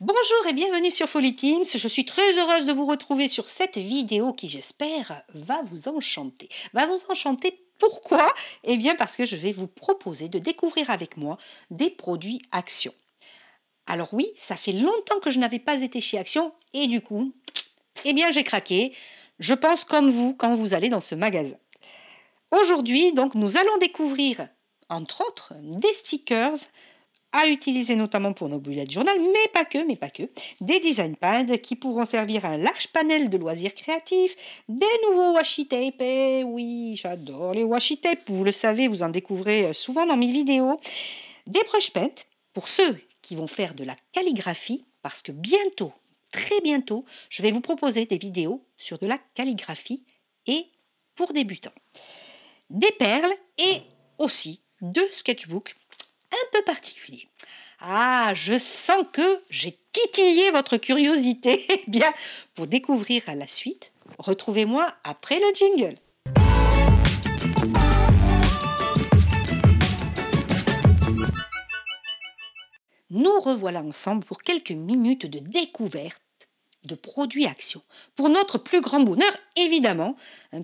Bonjour et bienvenue sur Folly Teams. Je suis très heureuse de vous retrouver sur cette vidéo qui, j'espère, va vous enchanter. Pourquoi? Eh bien parce que je vais vous proposer de découvrir avec moi des produits Action. Alors oui, ça fait longtemps que je n'avais pas été chez Action et du coup, eh bien j'ai craqué. Je pense comme vous quand vous allez dans ce magasin. Aujourd'hui, donc, nous allons découvrir, entre autres, des stickers à utiliser notamment pour nos bullet journal, mais pas que, des design pads qui pourront servir à un large panel de loisirs créatifs, des nouveaux washi tape, et oui, j'adore les washi tape, vous le savez, vous en découvrez souvent dans mes vidéos, des brush paint pour ceux qui vont faire de la calligraphie, parce que bientôt, très bientôt, je vais vous proposer des vidéos sur de la calligraphie et pour débutants. Des perles et aussi deux sketchbooks un peu particulier. Ah, je sens que j'ai titillé votre curiosité. Eh bien, pour découvrir à la suite, retrouvez-moi après le jingle. Nous revoilà ensemble pour quelques minutes de découverte de produits Action. Pour notre plus grand bonheur, évidemment,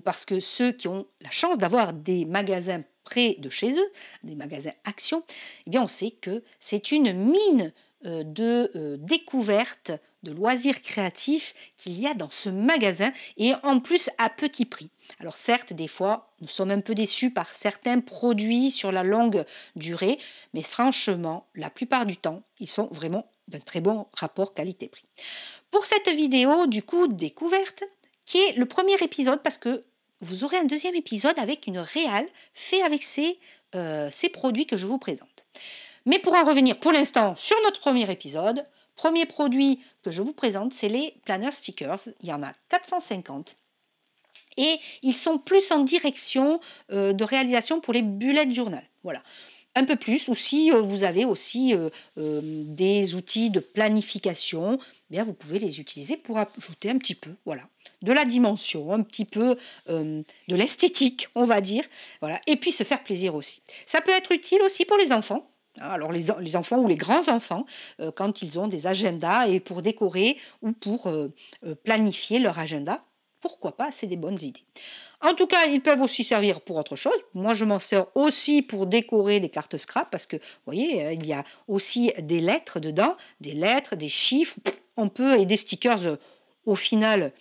parce que ceux qui ont la chance d'avoir des magasins près de chez eux, des magasins Action, eh bien on sait que c'est une mine de découvertes, de loisirs créatifs qu'il y a dans ce magasin et en plus à petit prix. Alors certes, des fois, nous sommes un peu déçus par certains produits sur la longue durée, mais franchement, la plupart du temps, ils sont vraiment d'un très bon rapport qualité-prix. Pour cette vidéo, du coup, découverte, qui est le premier épisode, parce que vous aurez un deuxième épisode avec une réal fait avec ces produits que je vous présente. Mais pour en revenir pour l'instant sur notre premier épisode, premier produit que je vous présente, c'est les planner stickers. Il y en a 450. Et ils sont plus en direction de réalisation pour les bullet journal. Voilà. Un peu plus, ou si vous avez aussi des outils de planification, bien vous pouvez les utiliser pour ajouter un petit peu, voilà, de la dimension, un petit peu de l'esthétique, on va dire, voilà, et puis se faire plaisir aussi. Ça peut être utile aussi pour les enfants. Alors les enfants ou les grands-enfants, quand ils ont des agendas et pour décorer ou pour planifier leur agenda, pourquoi pas, c'est des bonnes idées. En tout cas, ils peuvent aussi servir pour autre chose. Moi, je m'en sers aussi pour décorer des cartes scrap parce que, vous voyez, il y a aussi des lettres dedans, des lettres, des chiffres, on peut, et des stickers au final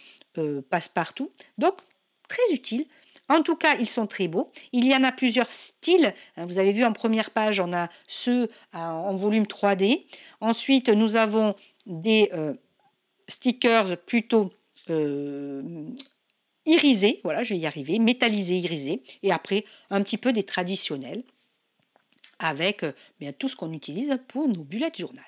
passe-partout. Donc, très utile. En tout cas, ils sont très beaux. Il y en a plusieurs styles. Vous avez vu en première page, on a ceux en volume 3D. Ensuite, nous avons des stickers plutôt irisés, voilà, je vais y arriver, métallisés, irisés. Et après, un petit peu des traditionnels avec bien tout ce qu'on utilise pour nos bullet journal.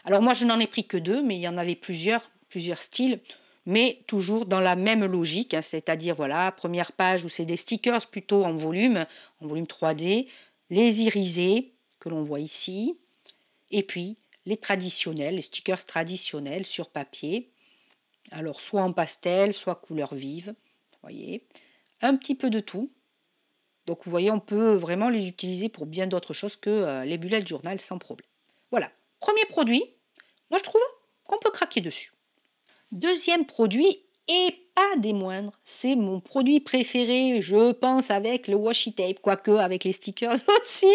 Alors moi, je n'en ai pris que deux, mais il y en avait plusieurs styles, mais toujours dans la même logique, c'est-à-dire, voilà, première page où c'est des stickers plutôt en volume 3D, les irisés que l'on voit ici, et puis les traditionnels, les stickers traditionnels sur papier, alors soit en pastel, soit couleur vive, vous voyez, un petit peu de tout. Donc vous voyez, on peut vraiment les utiliser pour bien d'autres choses que les bullet journal sans problème. Voilà, premier produit, moi je trouve qu'on peut craquer dessus. Deuxième produit, et pas des moindres, c'est mon produit préféré, je pense, avec le washi tape, quoique avec les stickers aussi,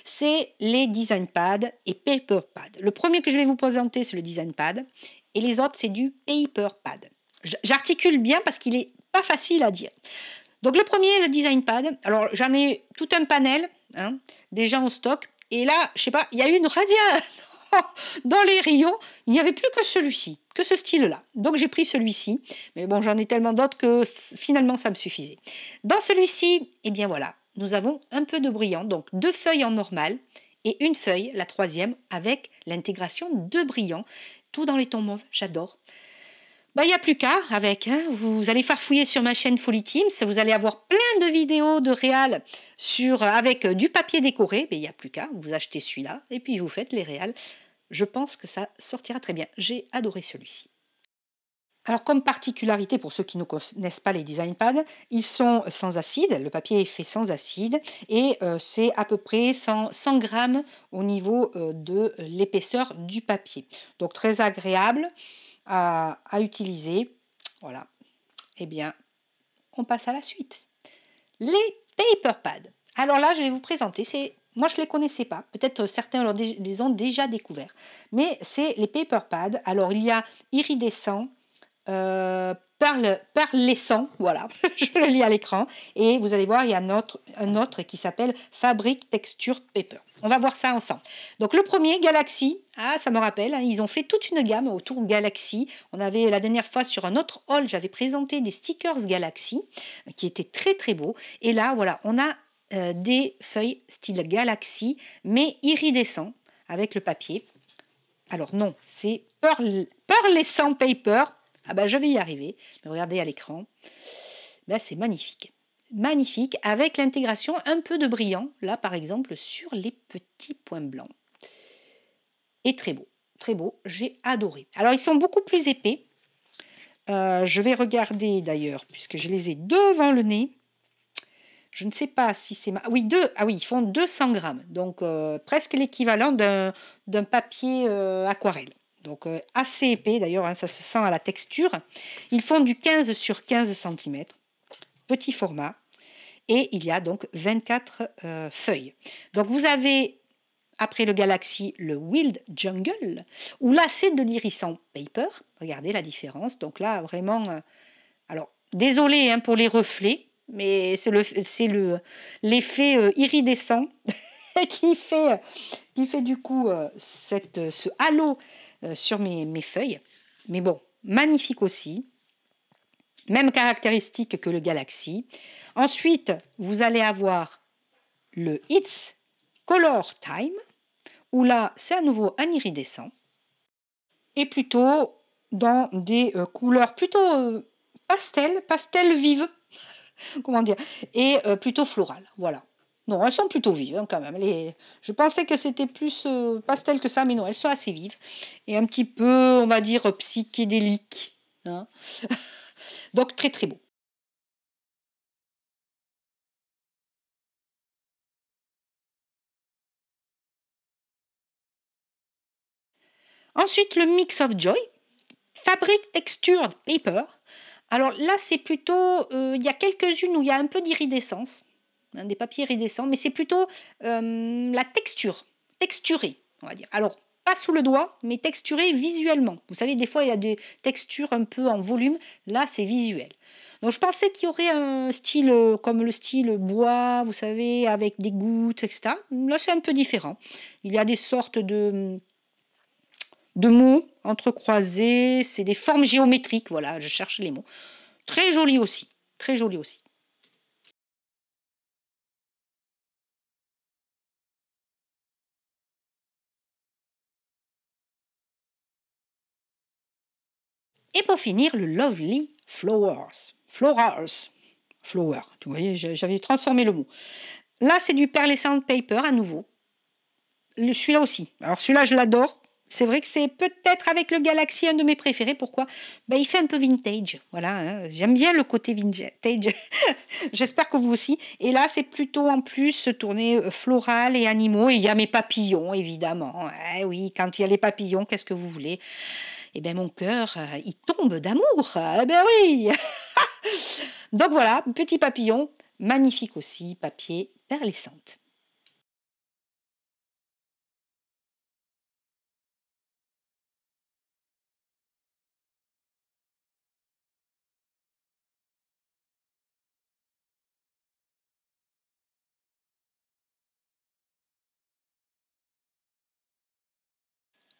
c'est les design pads et paper pad. Le premier que je vais vous présenter, c'est le design pad, et les autres, c'est du paper pad. J'articule bien parce qu'il n'est pas facile à dire. Donc le premier, le design pad, alors j'en ai tout un panel, déjà en stock, et là, je sais pas, il y a eu une razzia dans les rayons, il n'y avait plus que celui-ci, que ce style-là. Donc j'ai pris celui-ci, mais bon, j'en ai tellement d'autres que finalement ça me suffisait. Dans celui-ci, eh bien voilà, nous avons un peu de brillant, donc 2 feuilles en normal et une feuille, la troisième, avec l'intégration de brillant, tout dans les tons mauves, j'adore. Il n'y a plus qu'à avec, vous allez farfouiller sur ma chaîne Folly Teams, vous allez avoir plein de vidéos de réal avec du papier décoré, mais il n'y a plus qu'à, vous achetez celui-là et puis vous faites les réals. Je pense que ça sortira très bien, j'ai adoré celui-ci. Alors, comme particularité, pour ceux qui ne connaissent pas les design pads, ils sont sans acide, le papier est fait sans acide, et c'est à peu près 100 grammes au niveau de l'épaisseur du papier. Donc, très agréable à utiliser. Voilà. Eh bien, on passe à la suite. Les paper pads. Alors là, je vais vous présenter, moi je ne les connaissais pas, peut-être certains les ont déjà découverts, mais c'est les paper pads. Alors il y a iridescent, perlescent, voilà, je le lis à l'écran, et vous allez voir, il y a un autre qui s'appelle Fabric Texture Paper. On va voir ça ensemble. Donc le premier, Galaxy, ça me rappelle, hein, ils ont fait toute une gamme autour Galaxy. On avait la dernière fois sur un autre haul, j'avais présenté des stickers Galaxy, qui étaient très très beaux, et là, voilà, on a des feuilles style Galaxy, mais iridescent, avec le papier. Alors non, c'est Pearlescent Paper. Ah ben je vais y arriver. Mais regardez à l'écran. Là c'est magnifique. Magnifique avec l'intégration un peu de brillant. Là par exemple sur les petits points blancs. Et très beau. Très beau. J'ai adoré. Alors ils sont beaucoup plus épais. Je vais regarder d'ailleurs puisque je les ai devant le nez. Je ne sais pas si c'est... Oui, ils font 200 grammes. Donc presque l'équivalent d'un papier aquarelle. Donc assez épais d'ailleurs, hein, ça se sent à la texture. Ils font du 15 sur 15 cm, petit format, et il y a donc 24 feuilles. Donc vous avez, après le Galaxy, le Wild Jungle, où là c'est de l'irisant paper. Regardez la différence. Donc là vraiment... alors désolé hein, pour les reflets, mais c'est l'effet iridescent qui fait du coup ce halo sur mes feuilles. Mais bon, magnifique aussi. Même caractéristique que le Galaxy. Ensuite, vous allez avoir le It's Color Time, où là, c'est à nouveau un iridescent. Et plutôt dans des couleurs plutôt pastel vive, comment dire, et plutôt florales. Voilà. Non, elles sont plutôt vives hein, quand même. Je pensais que c'était plus pastel que ça, mais non, elles sont assez vives. Et un petit peu, on va dire, psychédéliques. Hein. Donc très très beau. Ensuite, le Mix of Joy, Fabric Textured Paper. Alors là, c'est plutôt, il y a quelques-unes où il y a un peu d'iridescence, hein, des papiers iridescents, mais c'est plutôt la texture, texturée, on va dire. Alors, pas sous le doigt, mais texturée visuellement. Vous savez, des fois, il y a des textures un peu en volume. Là, c'est visuel. Donc, je pensais qu'il y aurait un style comme le style bois, vous savez, avec des gouttes, etc. Là, c'est un peu différent. Il y a des sortes de mots entrecroisés, c'est des formes géométriques, voilà, je cherche les mots. Très joli aussi, très joli aussi. Et pour finir, le Lovely Flowers. Flower, tu voyez, j'avais transformé le mot. Là, c'est du Pearlescent Paper à nouveau. Celui-là aussi. Alors celui-là, je l'adore. C'est vrai que c'est peut-être avec le Galaxy un de mes préférés. Pourquoi? Il fait un peu vintage. Voilà, hein. J'aime bien le côté vintage. J'espère que vous aussi. Et là, c'est plutôt en plus tourné floral et animaux. Et il y a mes papillons, évidemment. Eh oui, quand il y a les papillons, qu'est-ce que vous voulez? Eh bien, mon cœur, il tombe d'amour. Eh bien oui. Donc voilà, petit papillon, magnifique aussi, papier perlescente.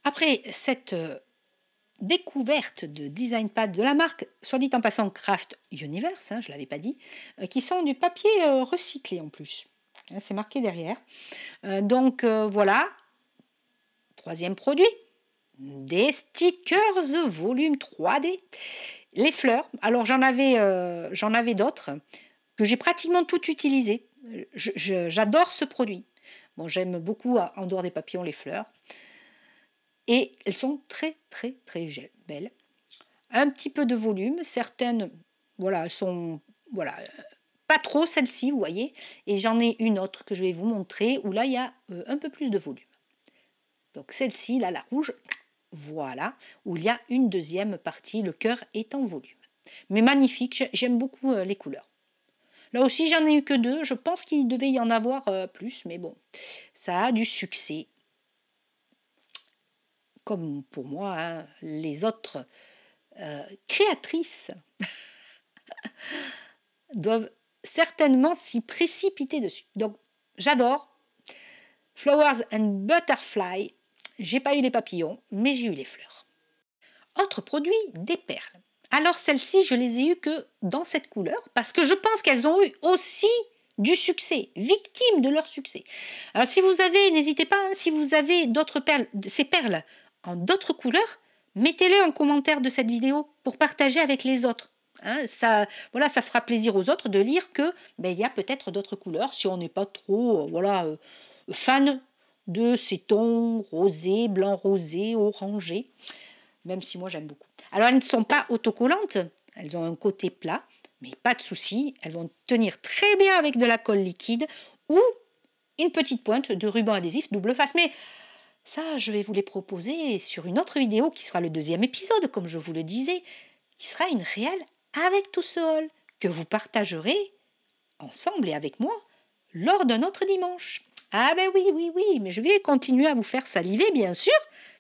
Après cette découverte de design pad de la marque, soit dit en passant Craft Universe, hein, je ne l'avais pas dit, qui sont du papier recyclé en plus. Hein, c'est marqué derrière. Donc voilà, troisième produit, des stickers volume 3D. Les fleurs, alors j'en avais d'autres que j'ai pratiquement tout utilisé. J'adore ce produit. Bon, j'aime beaucoup en dehors des papillons les fleurs. Et elles sont très très très belles. un petit peu de volume. Certaines, voilà, sont, voilà, pas trop celle-ci, vous voyez. Et j'en ai une autre que je vais vous montrer où là, il y a un peu plus de volume. Donc celle-ci, là, la rouge, voilà, où il y a une deuxième partie, le cœur est en volume. Mais magnifique, j'aime beaucoup les couleurs. Là aussi, j'en ai eu que 2. Je pense qu'il devait y en avoir plus, mais bon, ça a du succès. Comme pour moi, hein, les autres créatrices doivent certainement s'y précipiter dessus. Donc, j'adore Flowers and Butterfly. J'ai pas eu les papillons, mais j'ai eu les fleurs. Autre produit, des perles. Alors celles-ci, je les ai eues que dans cette couleur parce que je pense qu'elles ont eu aussi du succès, victimes de leur succès. Alors si vous avez, n'hésitez pas, hein, si vous avez d'autres perles, ces perles en d'autres couleurs, mettez-les en commentaire de cette vidéo pour partager avec les autres. Hein, ça, voilà, ça fera plaisir aux autres de lire que il y a peut-être d'autres couleurs si on n'est pas trop fan de ces tons rosés, blanc rosé, orangé, même si moi j'aime beaucoup. Alors elles ne sont pas autocollantes, elles ont un côté plat, mais pas de souci, elles vont tenir très bien avec de la colle liquide ou une petite pointe de ruban adhésif double face. Mais ça, je vais vous les proposer sur une autre vidéo qui sera le 2e épisode, comme je vous le disais, qui sera une réale avec tout ce haul que vous partagerez ensemble et avec moi lors d'un autre dimanche. Ah ben oui, oui, oui, mais je vais continuer à vous faire saliver, bien sûr,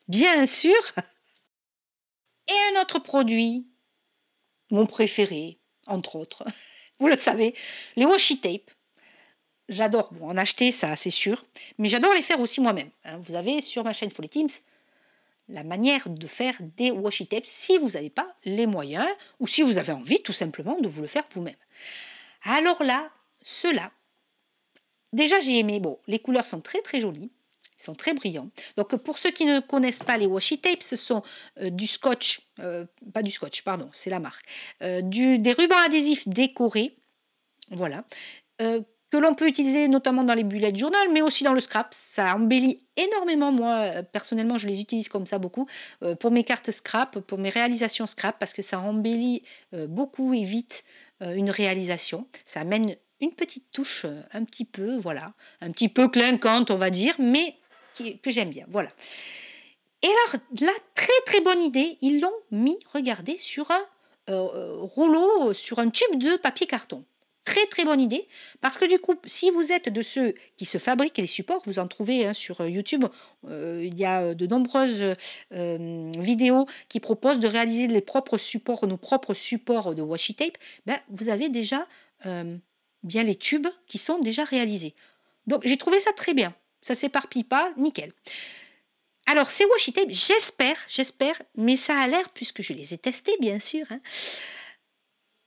bien sûr. Et un autre produit, mon préféré, entre autres, vous le savez, les washi tape. J'adore en acheter, ça c'est sûr, mais j'adore les faire aussi moi-même. Hein. Vous avez sur ma chaîne Folly Teams la manière de faire des washi tapes si vous n'avez pas les moyens ou si vous avez envie tout simplement de vous le faire vous-même. Alors là, ceux-là, déjà j'ai aimé, bon, les couleurs sont très très jolies, ils sont très brillants. Donc pour ceux qui ne connaissent pas les washi tapes, ce sont du scotch, pas du scotch, pardon, c'est la marque, des rubans adhésifs décorés, voilà, que l'on peut utiliser notamment dans les bullet journal, mais aussi dans le scrap. Ça embellit énormément. Moi, personnellement, je les utilise comme ça beaucoup pour mes cartes scrap, pour mes réalisations scrap, parce que ça embellit beaucoup et vite une réalisation. Ça amène une petite touche un petit peu, voilà, un petit peu clinquante, on va dire, mais que j'aime bien, voilà. Et alors, là, très très bonne idée, ils l'ont mis, regardez, sur un rouleau, sur un tube de papier carton. Très très bonne idée, parce que du coup, si vous êtes de ceux qui se fabriquent les supports, vous en trouvez sur YouTube, il y a de nombreuses vidéos qui proposent de réaliser les propres supports, nos propres supports de washi tape, vous avez déjà bien les tubes qui sont déjà réalisés. Donc j'ai trouvé ça très bien, ça s'éparpille pas, nickel. Alors ces washi tape, j'espère, mais ça a l'air, puisque je les ai testés bien sûr, hein,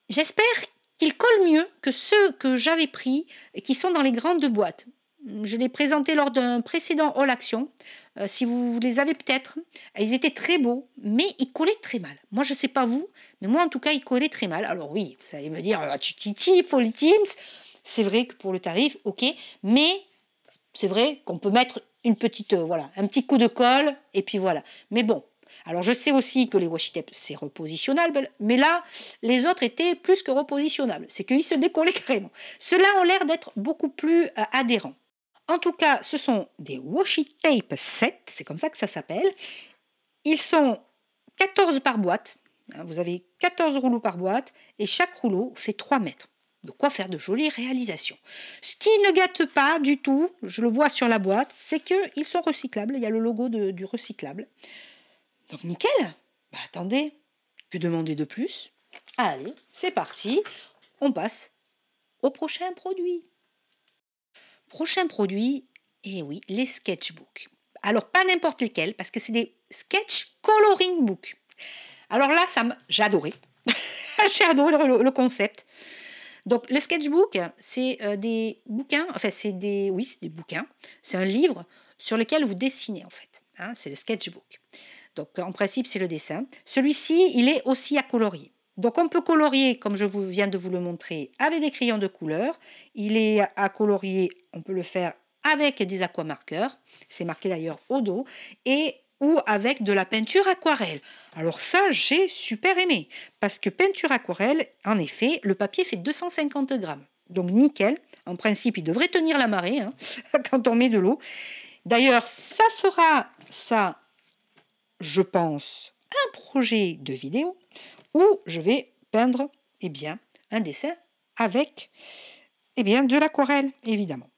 j'espère qu'ils collent mieux que ceux que j'avais pris et qui sont dans les grandes boîtes. Je les présentais lors d'un précédent All Action. Si vous les avez peut-être, ils étaient très beaux, mais ils collaient très mal. Moi, je ne sais pas vous, mais moi, en tout cas, ils collaient très mal. Alors oui, vous allez me dire, tu titilles, Folly Teams. C'est vrai que pour le tarif, ok, mais c'est vrai qu'on peut mettre une petite, voilà, un petit coup de colle, et puis voilà. Mais bon, alors je sais aussi que les washi tape c'est repositionnable, mais là les autres étaient plus que repositionnables, c'est qu'ils se décollaient carrément. Ceux-là ont l'air d'être beaucoup plus adhérents. En tout cas, ce sont des washi tape 7, c'est comme ça que ça s'appelle. Ils sont 14 par boîte, hein, vous avez 14 rouleaux par boîte, et chaque rouleau fait 3 mètres. De quoi faire de jolies réalisations. Ce qui ne gâte pas du tout, je le vois sur la boîte, c'est qu'ils sont recyclables, il y a le logo du recyclable. Donc nickel. Attendez, que demander de plus? Allez, c'est parti. On passe au prochain produit. Prochain produit, et oui, les sketchbooks. Alors pas n'importe lesquels, parce que c'est des sketch coloring books. Alors là, j'adorais. J'ai adoré le concept. Donc le sketchbook, c'est des bouquins, enfin c'est des bouquins. C'est un livre sur lequel vous dessinez en fait. Hein, c'est le sketchbook. Donc en principe, c'est le dessin. Celui-ci, il est aussi à colorier. Donc on peut colorier, comme je viens de vous le montrer, avec des crayons de couleur. Il est à colorier, on peut le faire avec des aquamarqueurs. C'est marqué d'ailleurs au dos. Et ou avec de la peinture aquarelle. Alors ça, j'ai super aimé, parce que peinture aquarelle, en effet, le papier fait 250 grammes. Donc nickel, en principe, il devrait tenir la marée hein, quand on met de l'eau. D'ailleurs, ça fera ça, je pense, un projet de vidéo où je vais peindre un dessin avec de l'aquarelle, évidemment.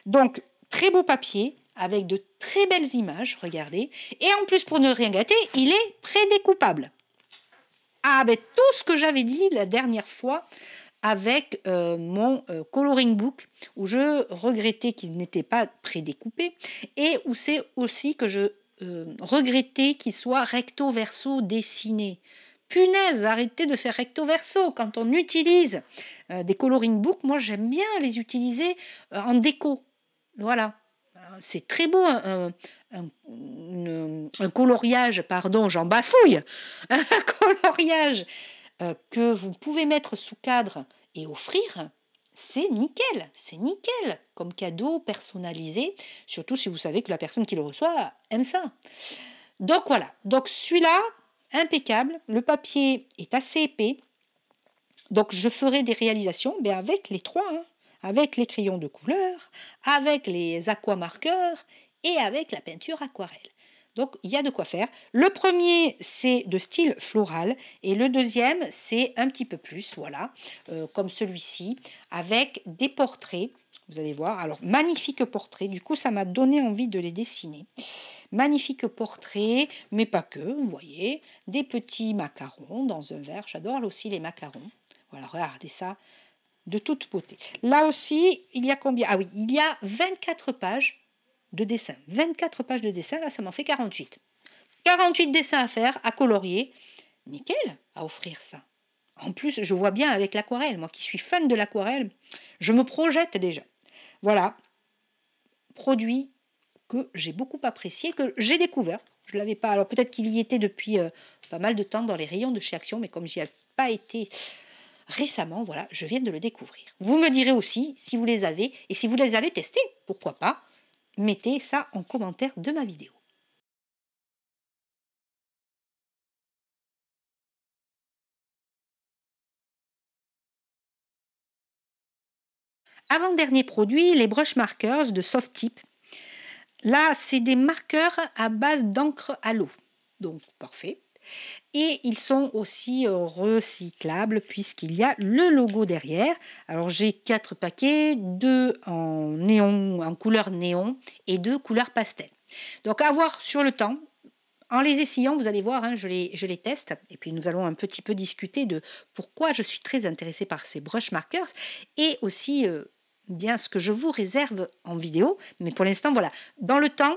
Donc, très beau papier, avec de très belles images, regardez. Et en plus, pour ne rien gâter, il est prédécoupable. Ah, ben tout ce que j'avais dit la dernière fois avec mon coloring book, où je regrettais qu'il n'était pas prédécoupé, et où c'est aussi que je regrettais qu'il soit recto-verso dessiné. Punaise, arrêtez de faire recto-verso quand on utilise des coloring books. Moi, j'aime bien les utiliser en déco. Voilà. C'est très beau, un coloriage, pardon, j'en bafouille, un coloriage que vous pouvez mettre sous cadre et offrir, c'est nickel comme cadeau personnalisé, surtout si vous savez que la personne qui le reçoit aime ça. Donc voilà, donc celui-là, impeccable, le papier est assez épais, donc je ferai des réalisations avec les trois, hein, avec les crayons de couleur, avec les aquamarqueurs et avec la peinture aquarelle. Donc, il y a de quoi faire. Le premier, c'est de style floral. Et le deuxième, c'est un petit peu plus, voilà, comme celui-ci, avec des portraits. Vous allez voir. Alors, magnifique portrait. Du coup, ça m'a donné envie de les dessiner. Magnifique portrait, mais pas que, vous voyez. Des petits macarons dans un verre. J'adore aussi les macarons. Voilà, regardez ça. De toute beauté. Là aussi, il y a combien? Ah oui, il y a 24 pages de dessin. 24 pages de dessin, là, ça m'en fait 48. 48 dessins à faire, à colorier. Nickel, à offrir ça. En plus, je vois bien avec l'aquarelle. Moi qui suis fan de l'aquarelle, je me projette déjà. Voilà, produit que j'ai beaucoup apprécié, que j'ai découvert. Je ne l'avais pas. Alors peut-être qu'il y était depuis pas mal de temps dans les rayons de chez Action, mais comme j'y ai pas été récemment, voilà, je viens de le découvrir. Vous me direz aussi si vous les avez, et si vous les avez testés, pourquoi pas, mettez ça en commentaire de ma vidéo. Avant-dernier produit, les brush markers de Softtip. Là, c'est des marqueurs à base d'encre à l'eau. Donc, parfait. Et ils sont aussi recyclables puisqu'il y a le logo derrière. Alors, j'ai 4 paquets, 2 en néon, en couleur néon et 2 couleurs pastel. Donc, à voir sur le temps. En les essayant, vous allez voir, hein, je les teste. Et puis, nous allons un petit peu discuter de pourquoi je suis très intéressée par ces brush markers et aussi bien ce que je vous réserve en vidéo. Mais pour l'instant, voilà. Dans le temps,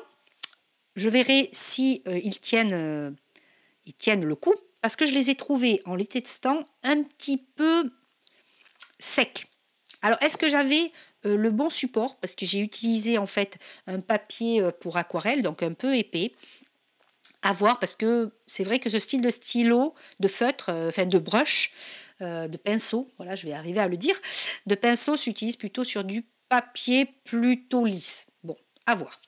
je verrai si ils tiennent le coup. Parce que je les ai trouvés, en les testant, un petit peu secs. Alors, est-ce que j'avais le bon support? Parce que j'ai utilisé en fait un papier pour aquarelle, donc un peu épais. À voir, parce que c'est vrai que ce style de stylo, de feutre, enfin de brush, de pinceau, voilà, je vais arriver à le dire, de pinceau s'utilise plutôt sur du papier plutôt lisse. Bon, à voir.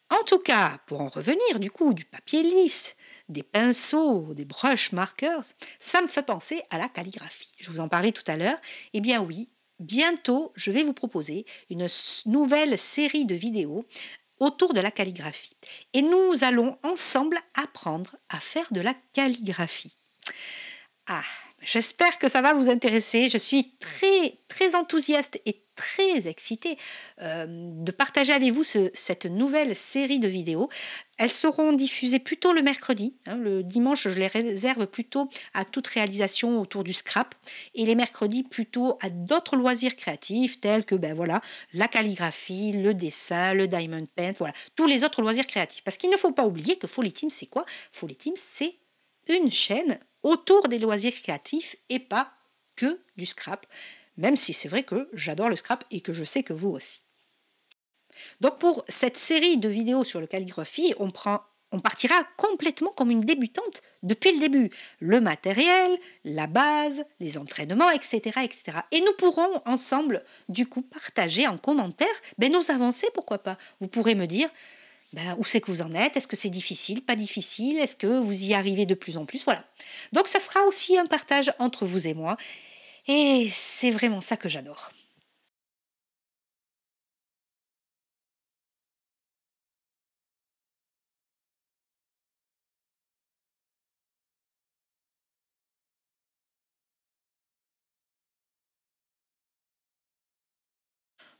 En tout cas, pour en revenir du coup, du papier lisse, des pinceaux, des brush markers, ça me fait penser à la calligraphie. Je vous en parlais tout à l'heure. Eh bien oui, bientôt, je vais vous proposer une nouvelle série de vidéos autour de la calligraphie. Et nous allons ensemble apprendre à faire de la calligraphie. Ah, j'espère que ça va vous intéresser. Je suis très enthousiaste et très excitée de partager avec vous cette nouvelle série de vidéos. Elles seront diffusées plutôt le mercredi. Hein, le dimanche, je les réserve plutôt à toute réalisation autour du scrap. Et les mercredis, plutôt à d'autres loisirs créatifs tels que la calligraphie, le dessin, le diamond paint, voilà, tous les autres loisirs créatifs. Parce qu'il ne faut pas oublier que Folly Team, c'est quoi? Folly Team, c'est une chaîne autour des loisirs créatifs et pas que du scrap, même si c'est vrai que j'adore le scrap et que je sais que vous aussi. Donc pour cette série de vidéos sur la calligraphie, on partira complètement comme une débutante depuis le début. Le matériel, la base, les entraînements, etc. etc. Et nous pourrons ensemble, du coup, partager en commentaire nos avancées, pourquoi pas. Vous pourrez me dire, ben, où c'est que vous en êtes? Est-ce que c'est difficile, pas difficile? Est-ce que vous y arrivez de plus en plus? Voilà. Donc ça sera aussi un partage entre vous et moi. Et c'est vraiment ça que j'adore.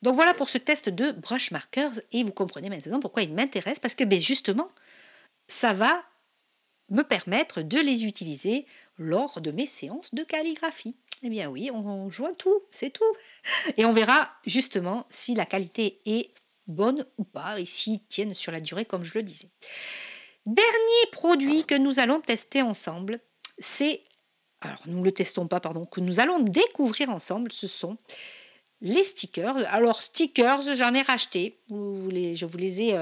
Donc voilà pour ce test de brush markers et vous comprenez maintenant pourquoi il m'intéresse parce que ben justement, ça va me permettre de les utiliser lors de mes séances de calligraphie. Eh bien oui, on joint tout, c'est tout. Et on verra justement si la qualité est bonne ou pas et s'ils tiennent sur la durée comme je le disais. Dernier produit que nous allons tester ensemble, c'est, alors nous ne le testons pas, pardon, que nous allons découvrir ensemble, ce sont les stickers. Alors stickers, j'en ai racheté, je vous les ai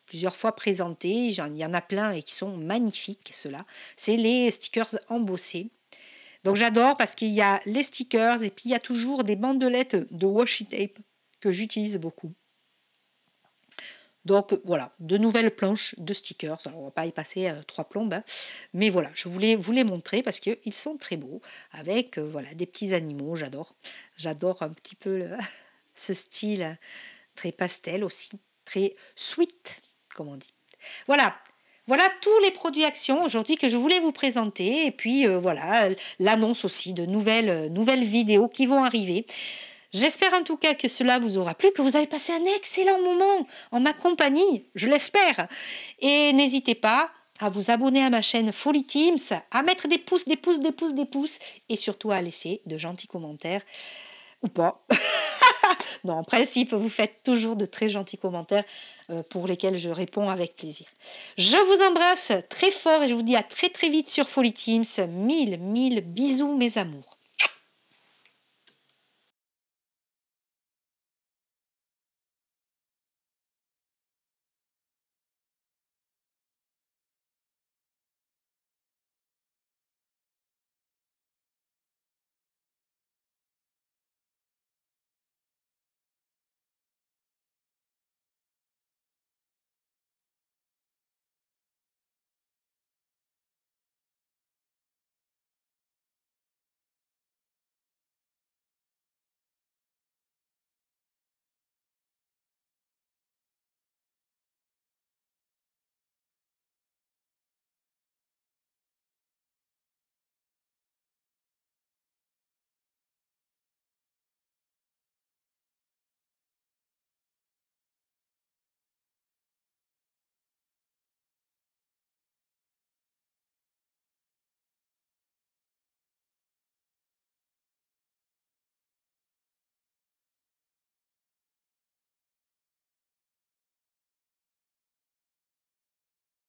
plusieurs fois présentés, il y en a plein et qui sont magnifiques ceux-là. C'est les stickers embossés. Donc j'adore parce qu'il y a les stickers et puis il y a toujours des bandelettes de washi tape que j'utilise beaucoup. Donc voilà, de nouvelles planches de stickers. Alors, on ne va pas y passer trois plombes, hein. Mais voilà, je voulais vous les montrer parce qu'ils sont très beaux, avec voilà, des petits animaux, j'adore. J'adore un petit peu ce style très pastel aussi, très sweet, comme on dit. Voilà, voilà tous les produits Action aujourd'hui que je voulais vous présenter. Et puis voilà, l'annonce aussi de nouvelles vidéos qui vont arriver. J'espère en tout cas que cela vous aura plu, que vous avez passé un excellent moment en ma compagnie, je l'espère. Et n'hésitez pas à vous abonner à ma chaîne Folly Teams, à mettre des pouces, des pouces, des pouces, des pouces, et surtout à laisser de gentils commentaires, ou pas. Non, en principe, vous faites toujours de très gentils commentaires pour lesquels je réponds avec plaisir. Je vous embrasse très fort et je vous dis à très très vite sur Folly Teams. Mille bisous mes amours.